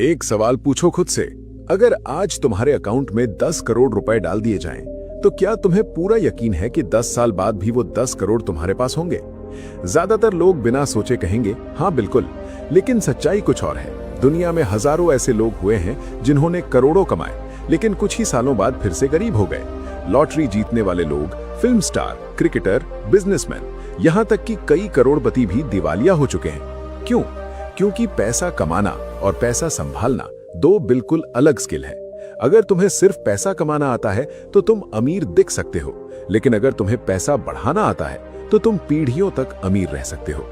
एक सवाल पूछो खुद से, अगर आज तुम्हारे अकाउंट में 10 करोड़ रुपए डाल दिए जाएं, तो क्या तुम्हें पूरा यकीन है कि 10 साल बाद भी वो 10 करोड़ तुम्हारे पास होंगे? ज्यादातर लोग बिना सोचे कहेंगे हाँ बिल्कुल, लेकिन सच्चाई कुछ और है। दुनिया में हजारों ऐसे लोग हुए हैं जिन्होंने करोड़ों कमाए, लेकिन कुछ ही सालों बाद फिर से गरीब हो गए। लॉटरी जीतने वाले लोग, फिल्म स्टार, क्रिकेटर, बिजनेसमैन, यहाँ तक कि कई करोड़पति भी दिवालिया हो चुके हैं। क्यों? क्योंकि पैसा कमाना और पैसा संभालना दो बिल्कुल अलग स्किल है। अगर तुम्हें सिर्फ पैसा कमाना आता है तो तुम अमीर दिख सकते हो, लेकिन अगर तुम्हें पैसा बढ़ाना आता है तो तुम पीढ़ियों तक अमीर रह सकते हो।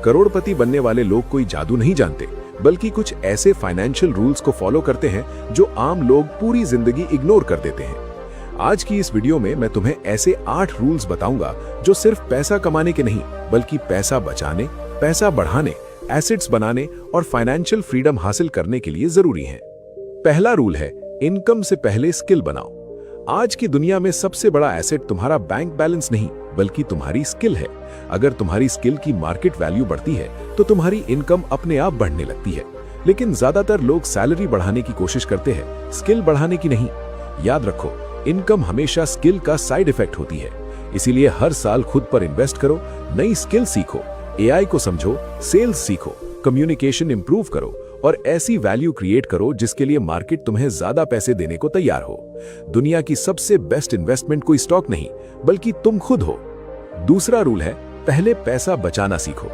करोड़पति बनने वाले लोग कोई जादू नहीं जानते, बल्कि कुछ ऐसे फाइनेंशियल रूल्स को फॉलो करते हैं जो आम लोग पूरी जिंदगी इग्नोर कर देते हैं। आज की इस वीडियो में मैं तुम्हें ऐसे 8 रूल्स बताऊंगा जो सिर्फ पैसा कमाने के नहीं, बल्कि पैसा बचाने, पैसा बढ़ाने, एसेट्स बनाने और फाइनेंशियल फ्रीडम हासिल करने के लिए जरूरी हैं। पहला रूल है, इनकम से पहले स्किल बनाओ। आज की दुनिया में सबसे बड़ा एसेट तुम्हारा बैंक बैलेंस नहीं, बल्कि तुम्हारी स्किल है। अगर तुम्हारी स्किल की मार्केट वैल्यू बढ़ती है तो तुम्हारी इनकम अपने आप बढ़ने लगती है। लेकिन ज्यादातर लोग सैलरी बढ़ाने की कोशिश करते हैं, स्किल बढ़ाने की नहीं। याद रखो, इनकम हमेशा स्किल का साइड इफेक्ट होती है। इसीलिए हर साल खुद पर इन्वेस्ट करो, नई स्किल सीखो, एआई को समझो, सेल्स सीखो, कम्युनिकेशन इंप्रूव करो और ऐसी वैल्यू क्रिएट करो जिसके लिए मार्केट तुम्हें ज्यादा पैसे देने को तैयार हो। दुनिया की सबसे बेस्ट इन्वेस्टमेंट कोई स्टॉक नहीं, बल्कि तुम खुद हो। दूसरा रूल है, पहले पैसा बचाना सीखो।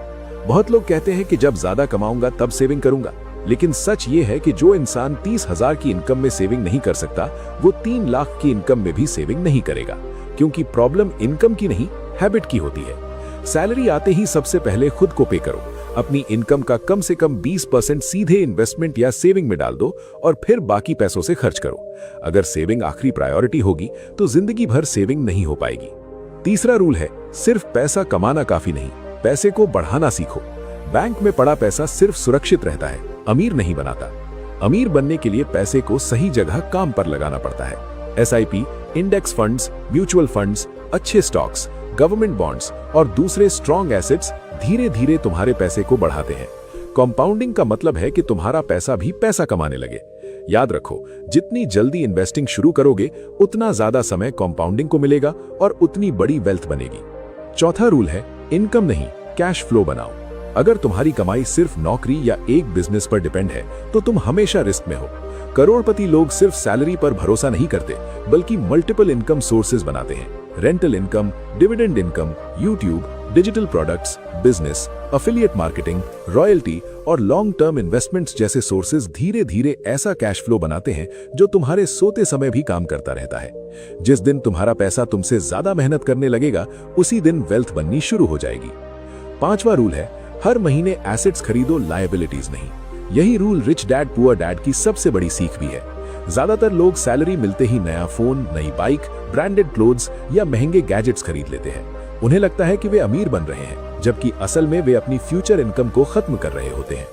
बहुत लोग कहते हैं कि जब ज्यादा कमाऊंगा तब सेविंग करूंगा, लेकिन सच ये है कि जो इंसान 30,000 की इनकम में सेविंग नहीं कर सकता, वो 3 लाख की इनकम में भी सेविंग नहीं करेगा। क्योंकि प्रॉब्लम इनकम की नहीं, हैबिट की होती है। सैलरी आते ही सबसे पहले खुद को पे करो। अपनी इनकम का कम से कम 20% सीधे इन्वेस्टमेंट या सेविंग में डाल दो और फिर बाकी पैसों से खर्च करो। अगर सेविंग आखिरी प्रायोरिटी होगी तो जिंदगी भर सेविंग नहीं हो पाएगी। तीसरा रूल है, सिर्फ पैसा कमाना काफी नहीं, पैसे को बढ़ाना सीखो। बैंक में पड़ा पैसा सिर्फ सुरक्षित रहता है, अमीर नहीं बनाता। अमीर बनने के लिए पैसे को सही जगह काम पर लगाना पड़ता है। SIP, index funds, mutual funds, अच्छे स्टॉक्स, गवर्नमेंट बॉन्ड्स और दूसरे स्ट्रॉन्ग एसेट्स धीरे धीरे तुम्हारे पैसे को बढ़ाते हैं। कंपाउंडिंग का मतलब है कि तुम्हारा पैसा भी पैसा कमाने लगे। याद रखो, जितनी जल्दी इन्वेस्टिंग शुरू करोगे, उतना ज्यादा समय कंपाउंडिंग को मिलेगा और उतनी बड़ी वेल्थ बनेगी। चौथा रूल है, इनकम नहीं, कैश फ्लो बनाओ। अगर तुम्हारी कमाई सिर्फ नौकरी या एक बिजनेस पर डिपेंड है तो तुम हमेशा रिस्क में हो। करोड़पति लोग सिर्फ सैलरी पर भरोसा नहीं करते, बल्कि मल्टीपल इनकम सोर्सेज बनाते हैं। Rental income, dividend income, YouTube, digital products, business, affiliate marketing, royalty और लॉन्ग टर्म इन्वेस्टमेंट्स जैसे सोर्सेज धीरे धीरे ऐसा कैश फ्लो बनाते हैं जो तुम्हारे सोते समय भी काम करता रहता है। जिस दिन तुम्हारा पैसा तुमसे ज्यादा मेहनत करने लगेगा, उसी दिन वेल्थ बननी शुरू हो जाएगी। पांचवा रूल है, हर महीने एसेट्स खरीदो, लायबिलिटीज नहीं। यही rule rich dad poor dad की सबसे बड़ी सीख भी है। ज्यादातर लोग सैलरी मिलते ही नया फोन, नई बाइक, ब्रांडेड क्लोथ्स या महंगे गैजेट्स खरीद लेते हैं। उन्हें लगता है कि वे अमीर बन रहे हैं, जबकि असल में वे अपनी फ्यूचर इनकम को खत्म कर रहे होते हैं।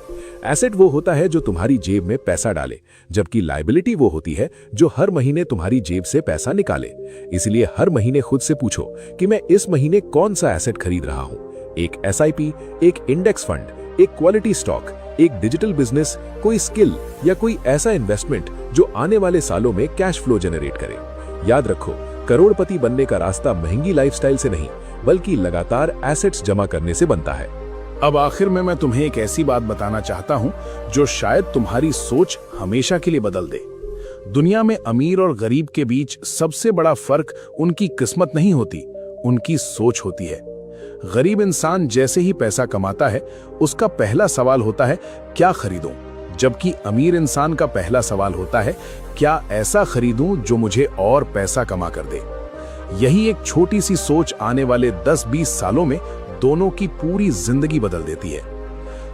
एसेट वो होता है जो तुम्हारी जेब में पैसा डाले, जबकि लायबिलिटी वो होती है जो हर महीने तुम्हारी जेब से पैसा निकाले। इसलिए हर महीने खुद से पूछो कि मैं इस महीने कौन सा एसेट खरीद रहा हूं। एक एसआईपी, एक इंडेक्स फंड, एक क्वालिटी स्टॉक, एक डिजिटल बिजनेस, कोई स्किल या कोई ऐसा इन्वेस्टमेंट जो आने वाले सालों में कैश फ्लो जनरेट करे। याद रखो, करोड़पति बनने का रास्ता महंगी लाइफस्टाइल से नहीं, बल्कि लगातार एसेट्स जमा करने से बनता है। अब आखिर में मैं तुम्हें एक ऐसी बात बताना चाहता हूं जो शायद तुम्हारी सोच हमेशा के लिए बदल दे। दुनिया में अमीर और गरीब के बीच सबसे बड़ा फर्क उनकी किस्मत नहीं होती, उनकी सोच होती है। गरीब इंसान जैसे ही पैसा कमाता है, उसका पहला सवाल होता है क्या खरीदूं, जबकि अमीर इंसान का पहला सवाल होता है क्या ऐसा खरीदूं जो मुझे और पैसा कमा कर दे। यही एक छोटी सी सोच आने वाले 10-20 सालों में दोनों की पूरी जिंदगी बदल देती है।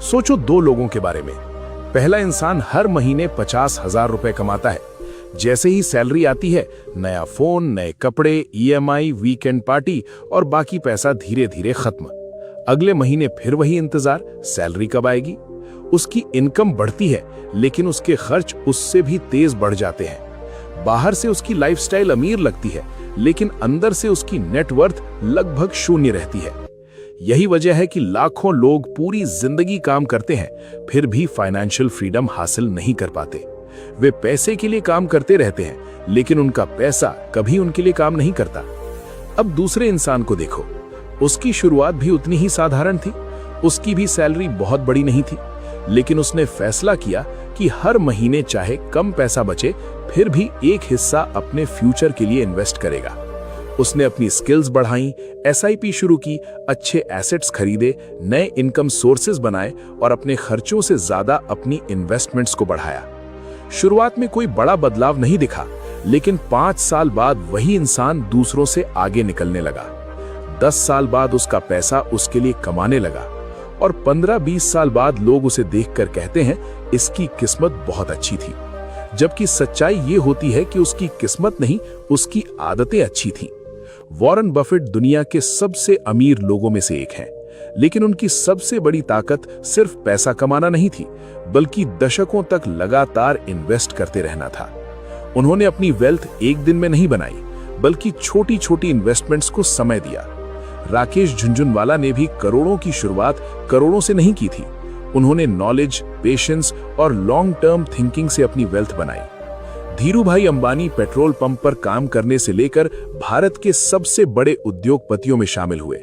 सोचो 2 लोगों के बारे में। पहला इंसान हर महीने 50,000 रुपए कमाता है। जैसे ही सैलरी आती है, नया फोन, नए कपड़े, ईएमआई, वीकेंड पार्टी और बाकी पैसा धीरे धीरे खत्म। अगले महीने फिर वही इंतजार, सैलरी कब आएगी। उसकी इनकम बढ़ती है, लेकिन उसके खर्च उससे भी तेज बढ़ जाते हैं। बाहर से उसकी लाइफस्टाइल अमीर लगती है, लेकिन अंदर से उसकी नेटवर्थ लगभग शून्य रहती है। यही वजह है कि लाखों लोग पूरी जिंदगी काम करते हैं फिर भी फाइनेंशियल फ्रीडम हासिल नहीं कर पाते। वे पैसे के लिए काम करते रहते हैं लेकिन उनका पैसा कभी उनके लिए काम नहीं करता। अब दूसरे इंसान को देखो, उसकी शुरुआत भी उतनी ही साधारण थी। उसकी भी सैलरी बहुत बड़ी नहीं थी, लेकिन उसने फैसला किया कि हर महीने चाहे कम पैसा बचे फिर भी एक हिस्सा अपने फ्यूचर के लिए इन्वेस्ट करेगा। उसने अपनी स्किल्स बढ़ाई, एसआईपी शुरू की, अच्छे एसेट्स खरीदे, नए इनकम सोर्सेज बनाए और अपने खर्चों से ज्यादा अपनी इन्वेस्टमेंट्स को बढ़ाया। शुरुआत में कोई बड़ा बदलाव नहीं दिखा, लेकिन 5 साल बाद वही इंसान दूसरों से आगे निकलने लगा। 10 साल बाद उसका पैसा उसके लिए कमाने लगा और 15-20 साल बाद लोग उसे देखकर कहते हैं इसकी किस्मत बहुत अच्छी थी, जबकि सच्चाई ये होती है कि उसकी किस्मत नहीं, उसकी आदतें अच्छी थीं। वॉरेन बफेट दुनिया के सबसे अमीर लोगों में से एक हैं, लेकिन उनकी सबसे बड़ी ताकत सिर्फ पैसा कमाना नहीं थी, बल्कि दशकों तक लगातार इन्वेस्ट करते रहना था। उन्होंने अपनी वेल्थ एक दिन में नहीं बनाई, बल्कि छोटी छोटी इन्वेस्टमेंट्स को समय दिया। राकेश झुनझुनवाला ने भी करोड़ों की शुरुआत करोड़ों से नहीं की थी। उन्होंने नॉलेज, पेशेंस और लॉन्ग टर्म थिंकिंग से अपनी वेल्थ बनाई। धीरूभाई अंबानी पेट्रोल पंप पर काम करने से लेकर भारत के सबसे बड़े उद्योगपतियों में शामिल हुए।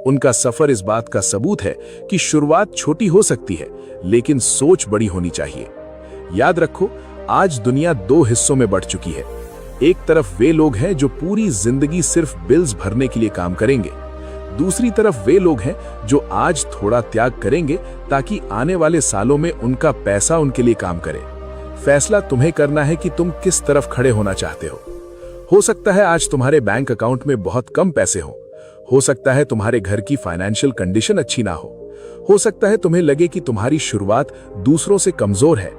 उनका सफर इस बात का सबूत है कि शुरुआत छोटी हो सकती है, लेकिन सोच बड़ी होनी चाहिए। याद रखो, आज दुनिया 2 हिस्सों में बढ़ चुकी है। एक तरफ वे लोग हैं जो पूरी जिंदगी सिर्फ बिल्स भरने के लिए काम करेंगे। दूसरी तरफ वे लोग हैं जो आज थोड़ा त्याग करेंगे ताकि आने वाले सालों में उनका पैसा उनके लिए काम करे। फैसला तुम्हें करना है कि तुम किस तरफ खड़े होना चाहते हो। हो सकता है आज तुम्हारे बैंक अकाउंट में बहुत कम पैसे हो सकता है तुम्हारे घर की फाइनेंशियल कंडीशन अच्छी ना हो सकता है तुम्हें लगे कि तुम्हारी शुरुआत दूसरों से कमजोर है,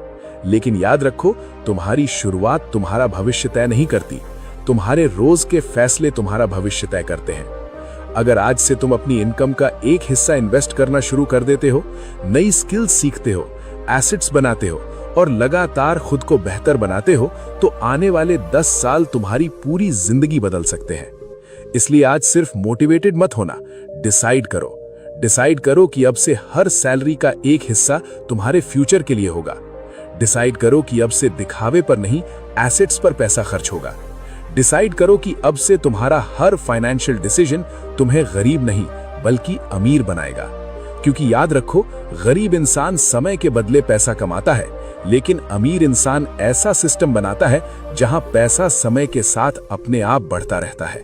लेकिन याद रखो, तुम्हारी शुरुआत तुम्हारा भविष्य तय नहीं करती, तुम्हारे रोज के फैसले तुम्हारा भविष्य तय करते हैं। अगर आज से तुम अपनी इनकम का एक हिस्सा इन्वेस्ट करना शुरू कर देते हो, नई स्किल्स सीखते हो, एसेट्स बनाते हो और लगातार खुद को बेहतर बनाते हो, तो आने वाले 10 साल तुम्हारी पूरी जिंदगी बदल सकते हैं। इसलिए आज सिर्फ मोटिवेटेड मत होना, डिसाइड करो कि अब से हर सैलरी का एक हिस्सा तुम्हारे फ्यूचर के लिए होगा। डिसाइड करो कि अब से दिखावे पर नहीं, एसेट्स पर पैसा खर्च होगा। डिसाइड करो कि अब से तुम्हारा हर फाइनेंशियल डिसीजन तुम्हें गरीब नहीं बल्कि अमीर बनाएगा। क्योंकि याद रखो, गरीब इंसान समय के बदले पैसा कमाता है, लेकिन अमीर इंसान ऐसा सिस्टम बनाता है जहां पैसा समय के साथ अपने आप बढ़ता रहता है।